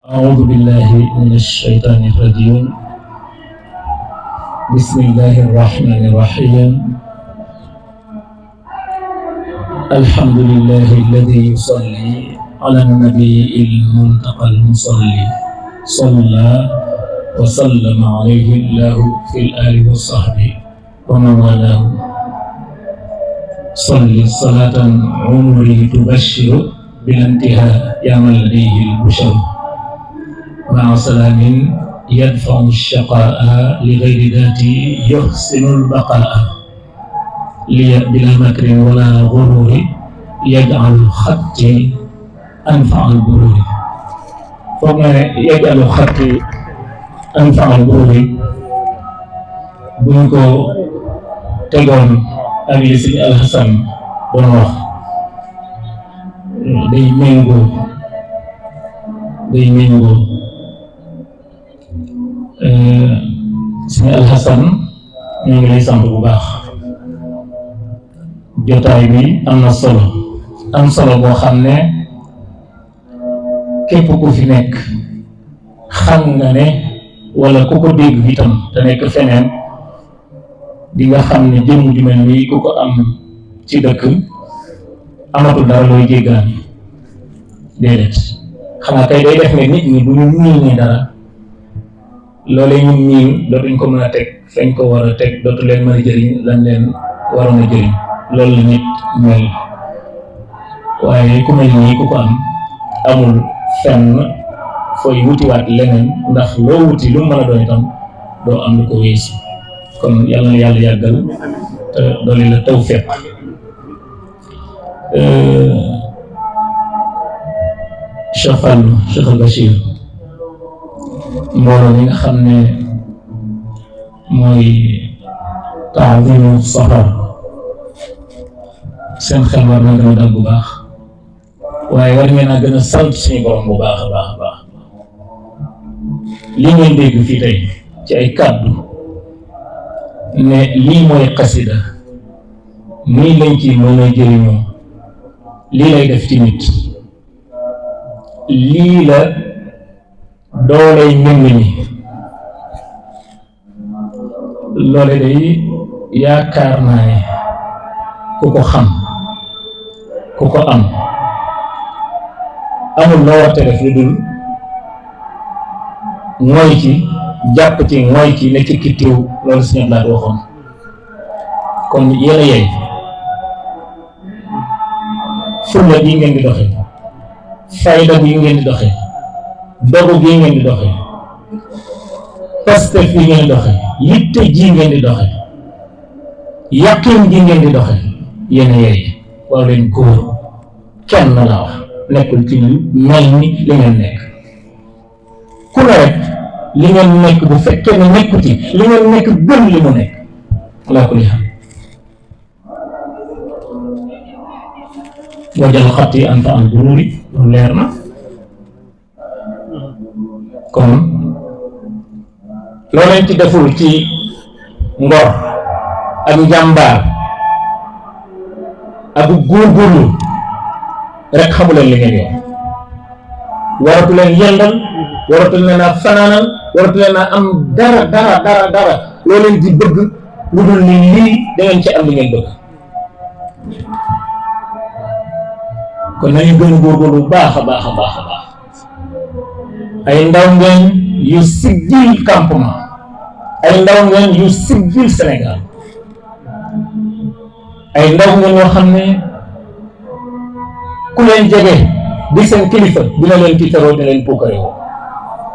أعوذ بالله من الشيطان الرجيم. بسم الله الرحمن الرحيم. الحمد لله الذي يصلي على النبي المنتقى المصلي، صلى وسلم عليه الله في الآل والصحب ومن والاه. صل صلاة عمري تبشر بالانتهاء يا من لديه البشر، مع سلام يدفع الشقاء لغير ذاتي يحسن البقاء، لي بلا مكر ولا غرور يجعل خطي أنفع البرور. فما يجعل خطي أنفع البرور buñ ko tegoon ak li Sëñ Alxasan doon wax day méngoo Sëñ Alxasan ñu ngi lay sant bu baax. jotaay bi am na solo boo xam ne képp ku fi nekk xam nga ne wala ku ko dégg itam te nekk feneen di nga xam ne jëmm ju mel nii ku ko am ci dëkk amatul dara looy jéggaani déedéet. xanaa kay day def ne nit ñi bu ñu miinee dara loolee ñu miin dootuñ ko mën a teg fañ ko war a teg dootu leen mën a jëriñ lañ leen waroon a jëriñ. loolu la nit mel, waaye ku mel nii ku ko am amul fenn fooy wutiwaat leneen, ndax loo wuti lu mu mën a doon itam doo am lu ko weesu. kon yàlla na yàlla yàggal te doole la tawfiq. Cheikh Fallou, Cheikh Al Bachir, mbooloo mi nga xam ne mooy ta'zimu safar, seen xel war na gën a dal bu baax, waaye war ngeen a gën a sant suñu borom bu baax a baax a baax. li ngeen dégg fii tey ci ay kàddu ne lii mooy xasida, nii lañ ci mën a jëriñoo, lii lay def ci nit, lii la dooley mbind mi. loole day yaakaar naa ne ku ko xam, ku ko am, amul loo war a def lu dul mooy ci jàpp ci mooy ci ne ci kittiw. loolu si ñëpp laa waxoon. kon yéen a yey fulla bii ngeen di doxe, fayda bii ngeen di doxe, dogu bii ngeen di doxe, pastef bii ngeen di doxe, yitte ji ngeen di doxe, yaqin ji ngeen di doxe, yéen a yey. waaw leen góor kenn la wax nekkul ci lu mel ni li ngeen nekk. ku ne rek li ngeen nekk bu fekkee ne nekku ci li ngeen nekk gën li mu nekk laa ko li xam. wajal xatti anta al bururi loolu leer na. kon loo leen ci deful ci ngor ak njàmbaar ak góorgóorlu rek xamu leen li ngeen yor. waratu leen yendal, waratu leen a fanaanal, waratu leen a am dara loo leen di bëgg lu dul ni lii da ngeen ci am li ngeen bëgg. kon nañu gën a góorgóorlu bu baax a baax a baax a baax. ay ndaw ngeen yu siggil campement, ay ndaw ngeen yu siggil Sénégal, ay ndaw ngeen yoo xam ne ku leen jege di seen kilifa dina leen tiitaroo, dina leen puukarewoo.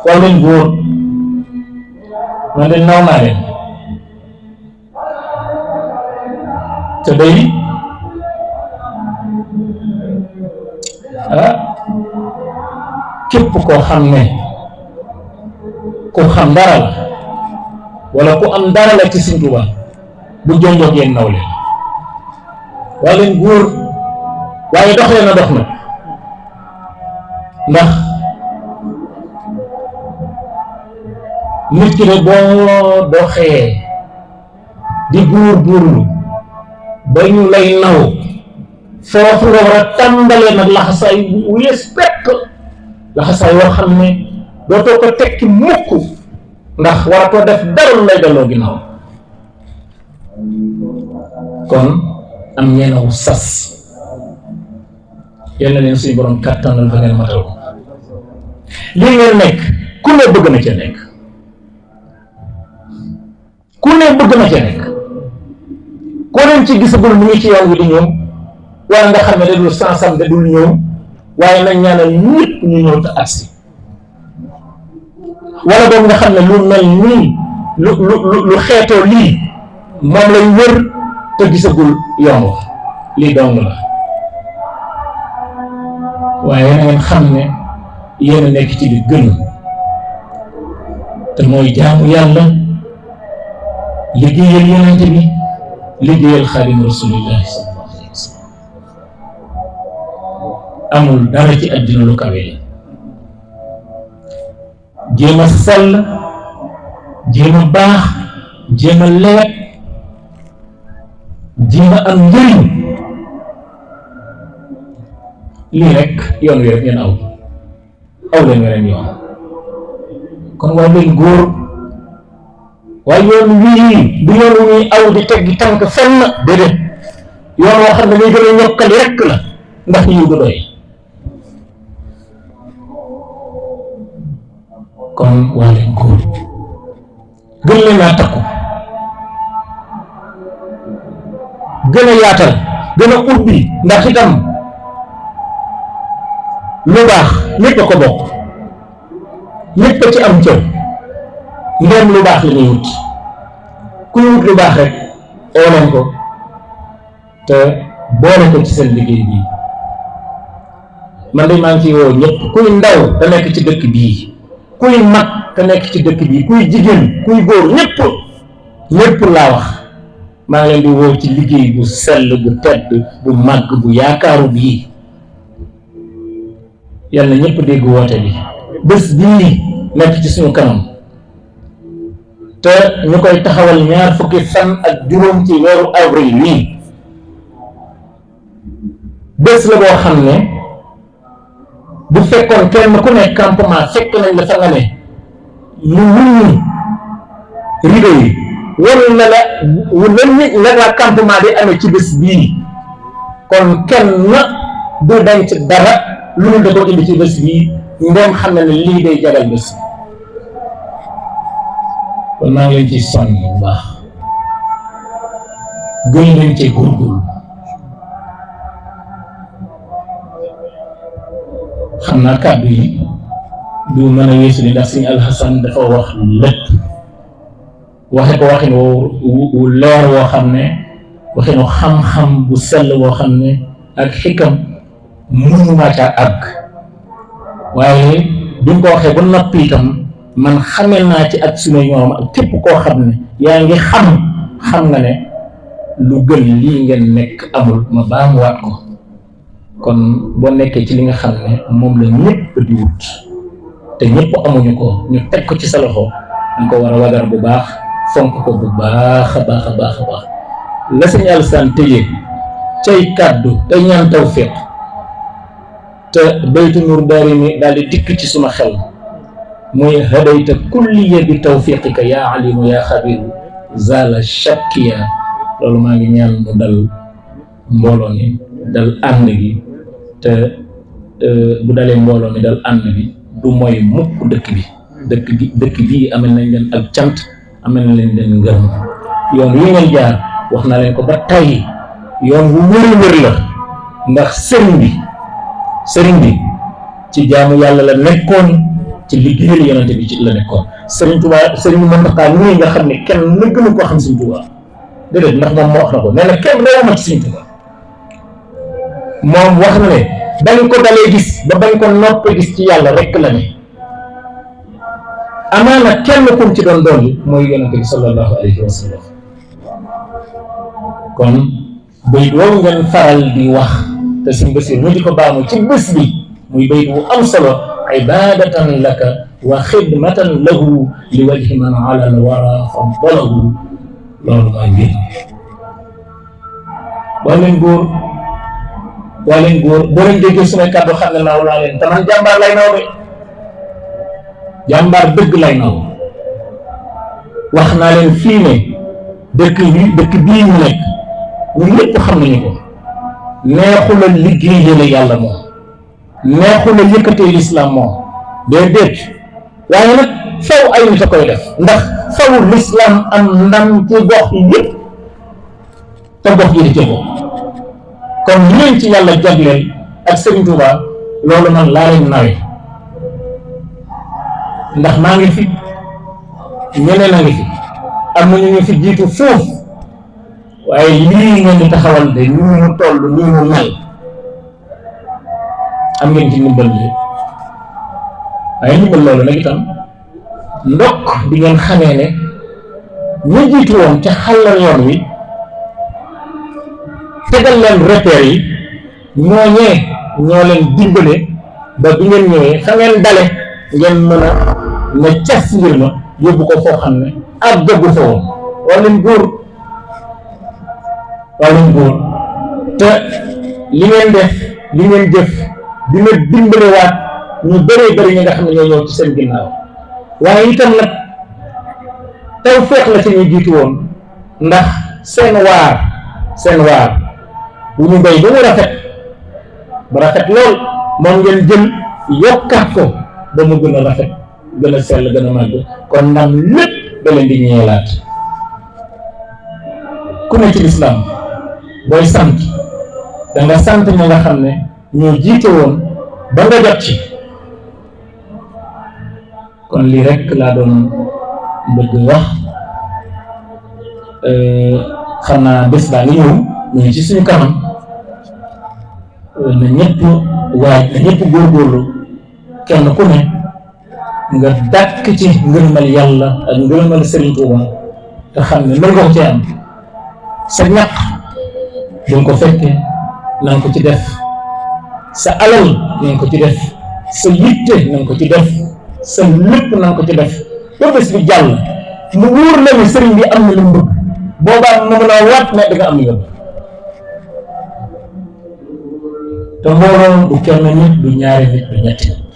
waaw leen góor, man de naw naa leen. te day képp koo xam ne ku xam dara la wala ku am dara la ci Sëñ Tuubaa bu jonjoog yéen naw leen. waaw leen góor, waaye dox leen a dox na, ndax nit ki de boo doxee di góorgóorlu ba ñu lay naw foofu nga war a tàmbalee nag laxasaay wu yees pekk laxasaay yoo xam ne dootoo ko tekki mukk ndax waratoo def dara lu lay delloo ginnaaw. kon am ngeen aw sas yal na leen suñu borom kàttanal ba ngeen matal ko. lii ngeen nekk ku ne bëgg na ca nekk, ku ne bëgg na ca nekk. koo leen ci gisagul mu ngi ci yoon wi di ñëw wala nga xam ne da dul sansam da dul ñëw, waaye nañ ñaanal ñëpp ñu ñëw te agsi. wala boobu nga xam ne lu mel nii lu xeetoo lii moom lay wër te gisagul yomb lii dong la. waaye na ngeen xam ne yéen a nekk ci li gën te mooy jaamu yàlla, liggéeyal yonente bi, liggéeyal xaadimu rasulillahi sallallahu alayhi wa sallam. amul dara ci àddina lu kawe la. jéem a sell, jéem a baax, jéem a lewet, jéem a am njëriñ, lii rek yoon wi rek ngeen aw leen weneen yoon. kon waa leen góor, waaye yoon wii du yoon wu ñuy aw di teggi tànk fenn, déedéet yoon woo xam ne ngay gën a ñokkali rek la ndax yiw du doy. kon waa leen góor gën leen naa takku, gën a yaatal, gën a ubbi, ndax itam lu baax ñépp a ko bokk, ñépp a ci am cër. ndéem lu baax la ñuy wut, kuy wut lu baax rek oo leen ko te boole ko ci seen liggéey bii. man de maa ngi ciy woo ñëpp, kuy ndaw te nekk ci dëkk bii, kuy mag te nekk ci dëkk bii, kuy jigéen kuy góor, ñëpp laa wax. maa ngi leen di woo ci liggéey bu sell, bu tedd, bu màgg, bu yaakaaru bii. yàlla ñëpp dégg woote bi. bés bii nekk ci suñu kanam te ñu koy taxawal 20 fan ak juróom ci weeru avril nii. bés la boo xam ne bu fekkoon kenn ku ne campement fekk nañ la fa nga ne ñu wuññi rideau yi wan na la campement di amee ci bés bii, kon kenn du denc dara lu mu da ko indi ci bés bii ndem xam ne lii day jagal bés. kon maa ngi leen ci sonn bu baax, gën leen ci góorgóorlu. xam naa kàddu yi du mën a weesu ni ndax Sëñ Alxasan dafa wax lépp, waxe ko waxin wu leer woo xam ne, waxinu xam-xam bu sell woo xam ne ak xikam mënuma ca àgg. waaye duñ ko waxee ba noppi itam man xamee naa ci ak suma ñoom ak képp koo xam ne yaa ngi xam nga ne lu gën lii ngeen nekk amul, ma baamuwaat ko. kon boo nekkee ci li nga xam ne moom la ñëpp di wut te ñëpp amuñu ko, ñu teg ko ci sa loxo, ñu ko war a wagar bu baax, fonk ko bu baax a baax a baax a baax. la Sëñ Alsaan tëjee cay kàddu te ñaan tawfiq te baytu nur daari ni daal di dikk ci suma xel, muy hadayta kulliya bi tawfiqika yaa alimu yaa xabiru zala shakkiya. loolu maa ngi ñaan mu dal mbooloo mi, dal ànd gi, te bu dalee mbooloo mi dal ànd bi du mooy mukk dëkk bii amal nañ leen ak cant, amal nañ leen ngërëm. yoon wi ngeen jaar wax naa leen ko ba tey, yoon wu wër la, ndax sëriñ bi ci jaamu yàlla la nekkoon, ci liggéeyal yonente bi ci la nekkoon. Sëriñ Tuubaa, Sëriñ Muntaxaa nii nga xam ne kenn na gënu koo xam Sëriñ Tuubaa, déedéet ndax moom moo wax na ko, nee na kenn dawama ci Sëriñ Tuubaa. moom wax na ne bañ ko dalee gis ba bañ ko noppee gis ci yàlla rek la ne. amaana kenn kum ci doon dolli mooy yonente bi sallallahu alayhi wa sallam. kon bayit woowu ngeen faral di wax te Sëñ Basiir ñu di ko baamu ci bés bi, muy bayit wu am solo, ibadatan laka wa xidmatan lahu li wajhi man ala al wara faddalahu. loolu mooy mbir waa leen góor boo leen déggee sumay kàddu xam ne naaw laa leen, te man jàmbaar lay naaw de, jàmbaar dëgg lay naw. wax naa leen fii ne dëkk bii mu nekk ñun ñëpp xam nañu ko, neexu la liggéeyale yàlla moom, neexu la yëkkatee lislaam moom déedéet, waaye nag faw ay nit a koy def, ndax faw lislaam am ndam ci gox yi yëpp te gox yi di ci bokk. kon li leen ci yàlla jagleel ak Serigne Touba loolu man laa leen nawe, ndax maa ngi fi, ñeneen a ngi fi, am na ñu fi jiitu foofu, waaye lii ngeen di taxawal de ni mu toll ni mu mel am ngeen ci ndimbal li. waaye ndimbal loolu nag itam ndokk bi ngeen xamee ne ñu jiitu woon ca xàllal yoon wi tegal leen repères yi, ñooñee ñoo leen dimbale ba bi ngeen ñëwee fa ngeen dale ngeen mën a ne cas mbir ma yóbbu ko foo xam ne ak dëggu fa woon. wala góor te li ngeen def li ngeen jëf dina dimbalewaat ñu bëree bëri ñi nga xam ne ñoo ñëw ci seen ginnaaw. waaye itam nag taw feex la ci ñu jiitu woon, ndax seen waar wu ñu béy ba mu rafet lool moom ngeen jël yokkaat ko ba mu gën a rafet, gën a sell, gën a màgg. kon ndam lépp da leen di ñeelaat. ku ne ci lislaam booy sant da nga sant ñi nga xam ne ñoo jiite woon ba nga jot ci. kon lii rek laa doon bëgg wax. xam naa bés baa ngi ñëw ñu ngi ci suñu kanam, na ñëpp góorgóorlu, kenn ku ne nga dàkk ci ngërëmal yàlla ak ngërëmal Serigne Touba te xam ne mën nga ko cee am. sa ñaq duñ ko fekkee na nga ko ci def, sa alal na nga ko ci def, sa yitte na nga ko ci def, sa lépp na nga ko ci def ba bés bi jàll mu wóor la ne sëriñ bi am na lu mu bëgg, boobaa nga mën a waat ne da nga am lu bëgg. te mbooloo du kenn nit, du ñaari nit, du ñetti nit,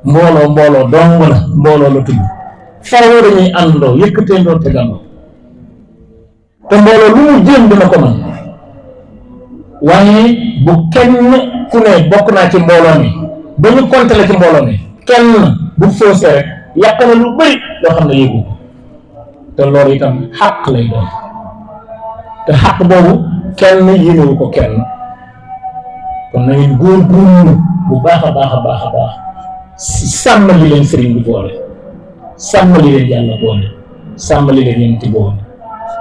mbooloo dong la, mbooloo la tudd. faaw dañuy àndoo yëkkateendoo tegandoo, te mbooloo lu mu jéem dina ko mën. waaye bu kenn ku ne bokk naa ci mbooloo mi ba ñu compter la ci mbooloo mi, kenn bu faussé rek yàq na lu bëri loo xam ne yëgu te loolu itam xàq lay doon, te xàq boobu kenn yéenewu ko kenn. kon nañu góorgóorlu bu baax a baax sàmm li leen sëriñ bi boole, sàmm li leen yàlla boole, sàmm li leen yonent boole,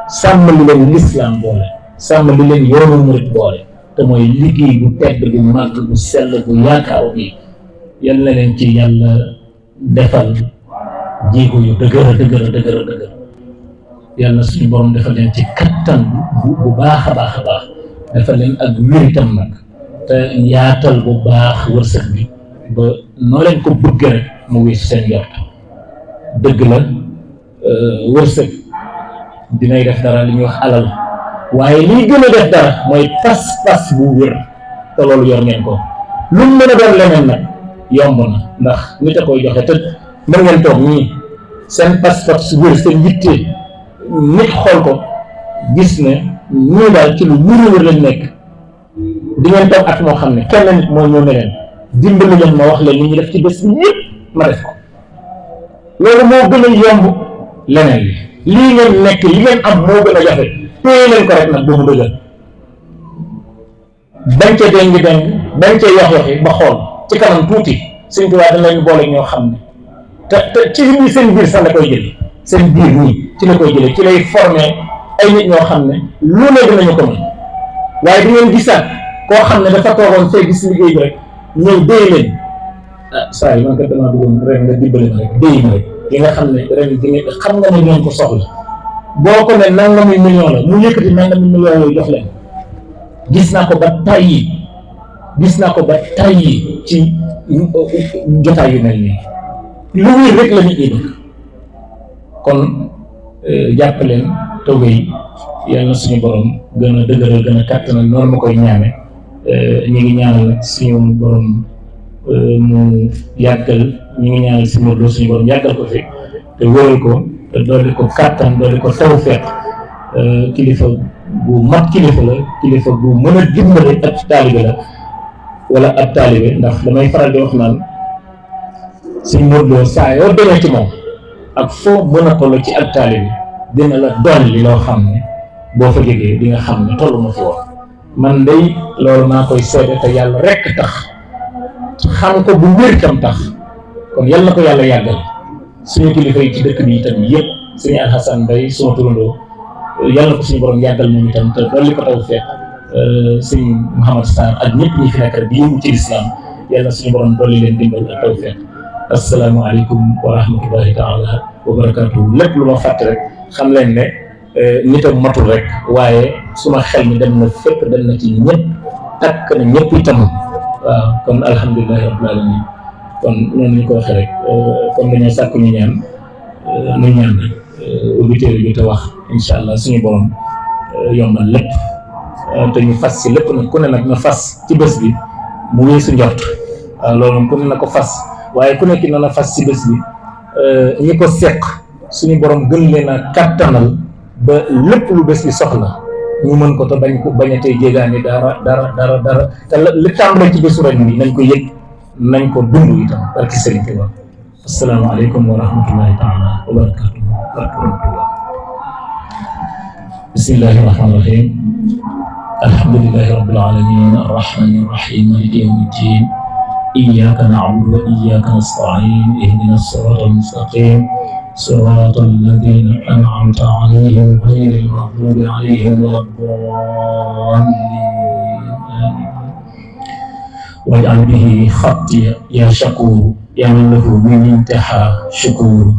sàmm li leen lislaam boole, sàmm li leen yoonu murit boole, te mooy liggéey bu tedd bu màgg bu sell bu yaakaaw bi. yal na leen ci yàlla defal jéego yu dëgër. yal na suñu borom defal leen ci kattan bu baax a baax defal leen ak wéritam nag, te yaatal bu baax wërsëg bi ba noo leen ko bëgg rek mu wéy seen jort. dëgg la wërsëg dinay def dara li ñuy wax alal, waaye liy gën a def dara mooy pas-pas bu wér, te loolu yor ngeen ko. lu mu mën a doon leneen nag yomb na, ndax nit a koy joxe te mën ngeen toog ñii seen pas-pas wér, seen yitte nit xool ko gis ne ñii daal ci lu wér lañ nekk. di ngeen toog at moo xam ne kenn nit moo ñëw ne leen dimbali leen ma wax leen li ñu def ci bés bi yëpp ma def ko. loolu moo gën a yomb leneen lii ngeen nekk li ngeen am moo gën a jafe. téye leen ko rek nag ba mu dëgër, bañ ca déngi bañ ca yox-yoxi ba xool ci kanam tuuti Sëriñ Tuubaa dañ leen boole ñoo xam ne te ci biir seen biir sax la koy jële, seen biir nii ci la koy jële, ci lay formé ay nit ñoo xam ne lu ne dinañu ko mën. waaye di ngeen gisaat koo xam ne dafa toogoon fee gis liggéey bi rek ñëw déy leen saa yi man kat damaa bëggoon ren nga dimbali ma rek déy ma rek li nga xam ne ren di nga xam nga ne ngeen ko soxla, boo ko ne nangami million la mu yëkkati nangami million yooyu jox leen. gis naa ko ba tàyyi ci jotaay yu mel nii lu wér rek la nit ñi bëgg. kon jàpp leen tooge yi yal na suñu borom gën a dëgëral gën a kàttanal noonu ma koy ñaane. ñu ngi ñaanal nag suñu borom mu yàggal ñu ngi ñaanal si Modou Lo suñu borom yàggal ko fi te wéral ko te dolli ko kàttan dolli ko tawfeex kilifa bu mat kilifa la kilifa bu mën a dimbale ab taalibe la wala ab taalibe ndax damay faral di wax naan suñu Modou Lo saa yoo demee ci moom ak foo mën a toll ci ab taalibe dina la dolli loo xam ne boo fa jógee di nga xam ne tollu ma fi woon man day loolu maa koy seede te yàlla rekk tax xam ko bu wér tam tax kon yal na ko yàlla yàggal suñu kilifa yi ci dëkk bi itam yëpp suñu Alxasan Mbay suma turandoo yal na ko suñu borom yàggal moom itam te dolli ko taw fekk suñu Mouhamad Sarr ak ñëpp ñi fi nekk rek di yëngu ci lislaam yal na suñu borom dolli leen dimbal ak taw fekk asalaamaaleykum wa rahmatullahi taala wa barakaatu. lépp lu ma fàtte rek xam leen ne nitam matul rek waaye suma xel mi dem na fépp dem na ci ñëpp takk na ñëpp itam waaw kon alhamdulilahi rabbil alamin kon noonu ñu ko waxee rek comme dañoo sàkk ñu ñaan rek auditeurs yi te wax incha allah suñu borom yombal lépp te ñu fas si lépp nag ku ne nag na fas ci bés bi mu weesu njort waaw loolu ku ne na ko fas waaye ku nekk na na fas ci bés bi ñi ko seq suñu borom gën leen a kattanal ba lépp lu bés bi soxla ñu mën ko te bañ a tey jéegaani dara te li tàmbalee ci bésu ren bi nañ ko yëg nañ ko dund itam barki Sëriñ Tuubaa. asalaamaaleykum wa rahmatullahi taala wa barakatuh. bismillahi rahmaani rahim. alhamdulillahi rabbil alamin arrahmani arrahim maliki yawmi ddin iyyaka na'budu wa iyyaka nasta'in ihdina as-sirata al-mustaqim صراط الذين أنعمت عليهم غير المغضوب عليهم ولا الضالين واجعل به خطي يا شكور يا من له من انتهى شكور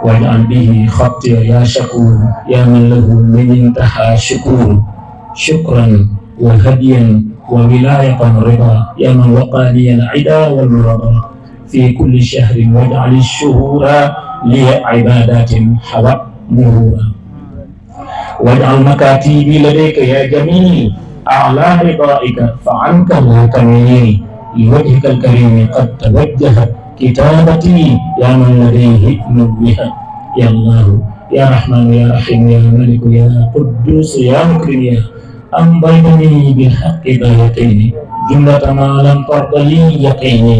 واجعل به خطي يا شكور يا من له من انتهى شكور شكرا وهديا وولاية رضا يا من وقاني العدا والرضا في كل شهر واجعل الشهور لي عبادات حوت مرورا واجعل مكاتيبي لديك يا جميل أعلى رضائك فعنك لا تميل لوجهك الكريم قد توجهت كتابتي يا من لديه نبهت يا الله يا رحمن يا رحيم يا ملك يا قدوس يا مكرم يا أمضيتني بالحق بايتين جملة ما لم ترض لي يقيني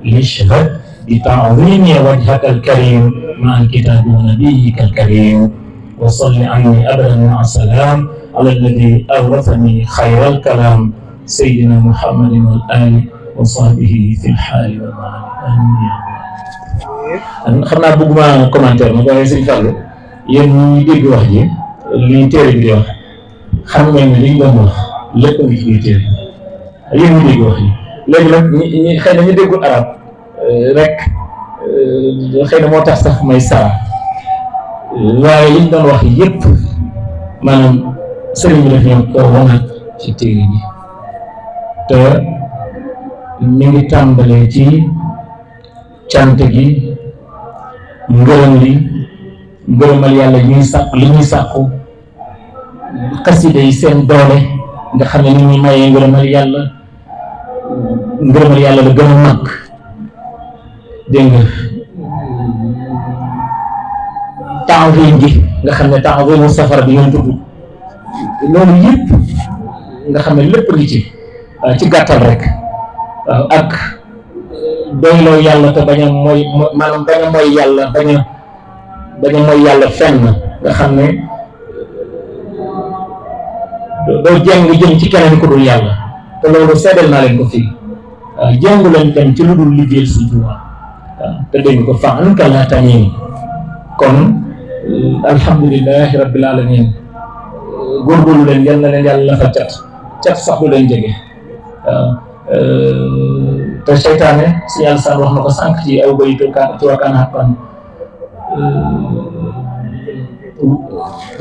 لاشهد بتعظيم وجهك الكريم مع الكتاب ونبيك الكريم وصل عني أبدا مع السلام على الذي أورثني خير الكلام سيدنا محمد والآل وصحبه في الحال والمال آمين. xam naa bëgguma commentaire ma waaye Sëñ Fallu yéen ñi dégg wax ji li téere bi di wax xam ngeen ne liñ doon wax lépp ngi ci biir téere yéen ñi dégg wax ji léegi nag ñi xëy na ñu déggul arab rek xëy na moo tax sax may sara waaye liñ doon wax yépp maanaam sëriñ bi daf ñëw koo wanaat ci téere bi te mi ngi tàmbalee ci cant gi ngërëm li ngërëmal yàlla li ñuy sàkku xasida yi seen doole nga xam ne ni ñuy mayee ngërëmal yàlla la gën a mag dégg nga taawin gi nga xam ne taawinu safara bi ngeen tudd loolu yëpp nga xam ne lépp ngi ci gàttal rek waaw ak doyloo yàlla te bañ a mooy maanaam bañ a mooy yàlla bañ a mooy yàlla fenn nga xam ne doo jàng jëm ci keneen ku dul yàlla te loolu seedeel naa leen ko fii waaw jàngu leen dem ci lu dul liggéeyal Sëñ Tuubaa waaw te dégg ko fa anka laa tamim kon alhamdulilahi rabbil alamin góorgóorlu leen yal na leen yàlla lafa cat sax du leen jege waaw te seytaane si yàlla saan wax na ko sànq ci aw baytu ci wakaan xaqan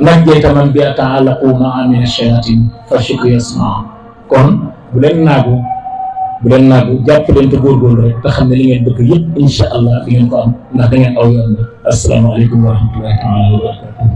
najjayta man bi ta'allaqu ma'a min ash-shayatin fa shukru yasma kon bu leen naagu jàpp leen te góorgóorlu rek te xam ne li ngeen bëgg yëpp incha allah di ngeen ko am ndax da ngeen aw yoon la asalaamaaleykum wa rahmatullahi taala wa barakatuh